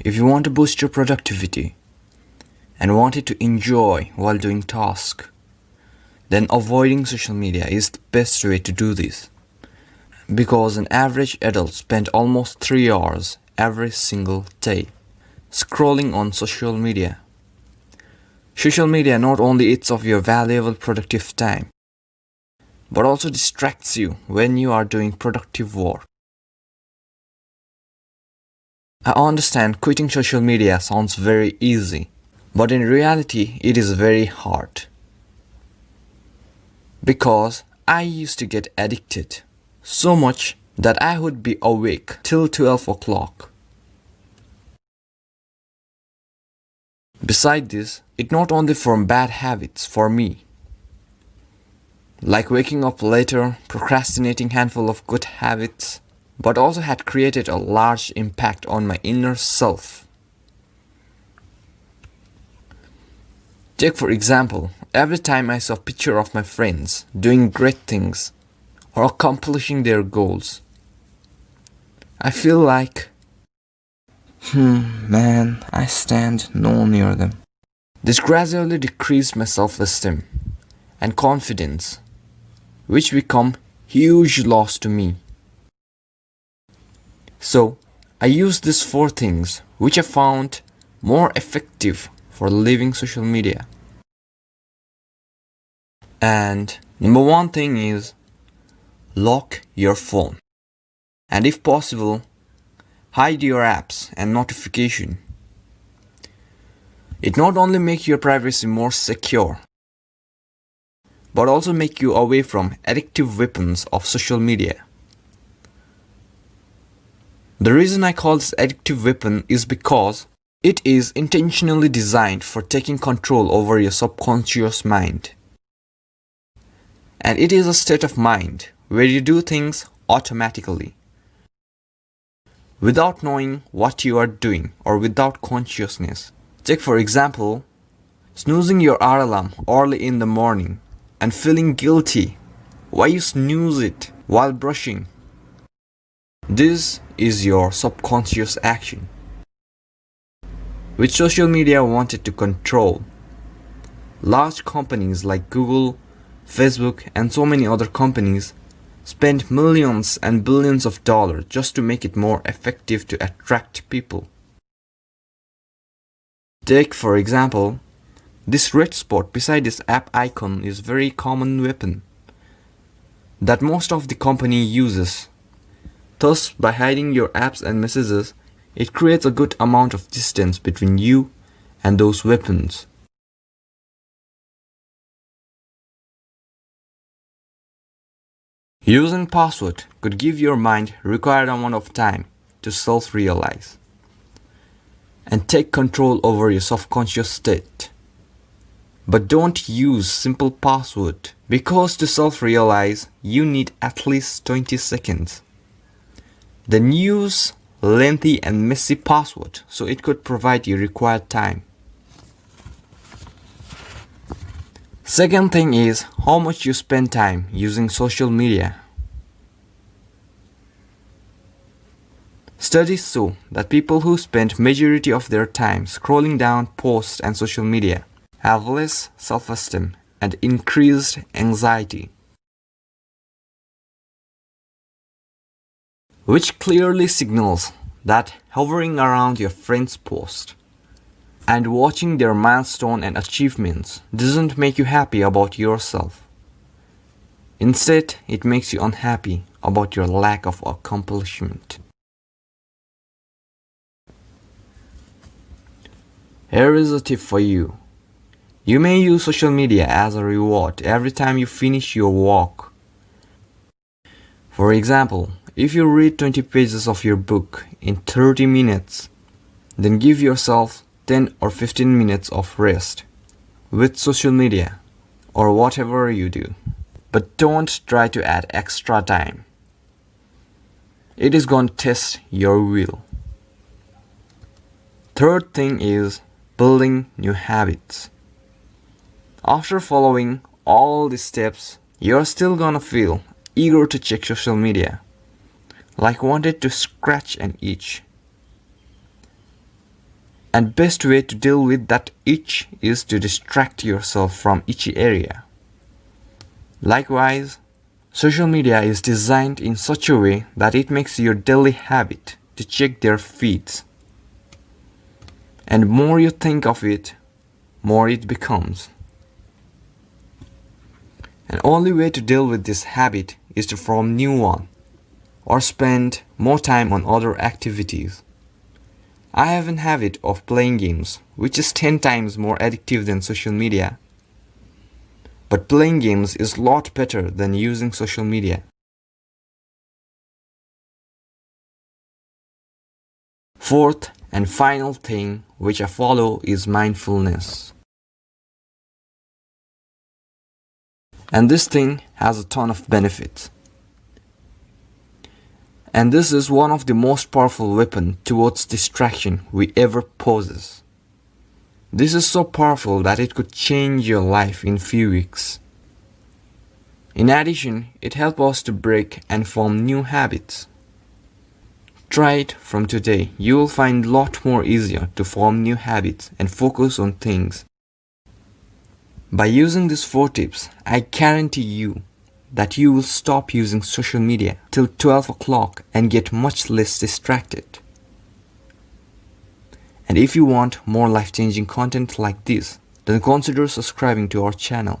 if you want to boost your productivity and want it to enjoy while doing tasks, then avoiding social media is the best way to do this. Because an average adult spends almost 3 hours every single day scrolling on social media. Social media not only eats of your valuable productive time, but also distracts you when you are doing productive work. I understand quitting social media sounds very easy, but in reality it is very hard. Because I used to get addicted so much that I would be awake till 12 o'clock. Besides this, it not only formed bad habits for me, like waking up later, procrastinating handful of good habits, but also had created a large impact on my inner self. Take for example, every time I saw a picture of my friends doing great things or accomplishing their goals, I feel like, man, I stand no near them. This gradually decreased my self-esteem and confidence, which become huge loss to me. So, I used these 4 things which I found more effective for leaving social media. And number 1 thing is lock your phone. And if possible, hide your apps and notification. It not only makes your privacy more secure, but also make you away from addictive weapons of social media. The reason I call this addictive weapon is because it is intentionally designed for taking control over your subconscious mind. And it is a state of mind where you do things automatically, without knowing what you are doing or without consciousness. Take for example, snoozing your alarm early in the morning and feeling guilty why you snooze it while brushing. This is your subconscious action, which social media wanted to control. Large companies like Google, Facebook, and so many other companies spend millions and billions of dollars just to make it more effective to attract people. Take for example, this red spot beside this app icon is a very common weapon that most of the company uses. Thus, by hiding your apps and messages, it creates a good amount of distance between you and those weapons. Using password could give your mind required amount of time to self-realize and take control over your subconscious state. But don't use simple password because to self-realize you need at least 20 seconds. Then use lengthy and messy password so it could provide you required time. Second thing is how much you spend time using social media. Studies show that people who spend majority of their time scrolling down posts and social media have less self-esteem and increased anxiety, which clearly signals that hovering around your friend's post and watching their milestone and achievements doesn't make you happy about yourself. Instead, it makes you unhappy about your lack of accomplishment. Here is a tip for you. You may use social media as a reward every time you finish your work. For example, if you read 20 pages of your book in 30 minutes, then give yourself 10 or 15 minutes of rest with social media or whatever you do. But don't try to add extra time. It is going to test your will. Third thing is building new habits. After following all these steps, you're still gonna feel eager to check social media, like wanted to scratch and itch. And best way to deal with that itch is to distract yourself from itchy area. Likewise, social media is designed in such a way that it makes your daily habit to check their feeds. And more you think of it, more it becomes. And only way to deal with this habit is to form new one or spend more time on other activities. I have an habit of playing games, which is 10 times more addictive than social media. But playing games is a lot better than using social media. Fourth and final thing which I follow is mindfulness. And this thing has a ton of benefits. And this is one of the most powerful weapons towards distraction we ever possess. This is so powerful that it could change your life in few weeks. In addition, it helps us to break and form new habits. Try it from today. You will find a lot more easier to form new habits and focus on things. By using these 4 tips, I guarantee you that you will stop using social media till 12 o'clock and get much less distracted. And if you want more life-changing content like this, then consider subscribing to our channel.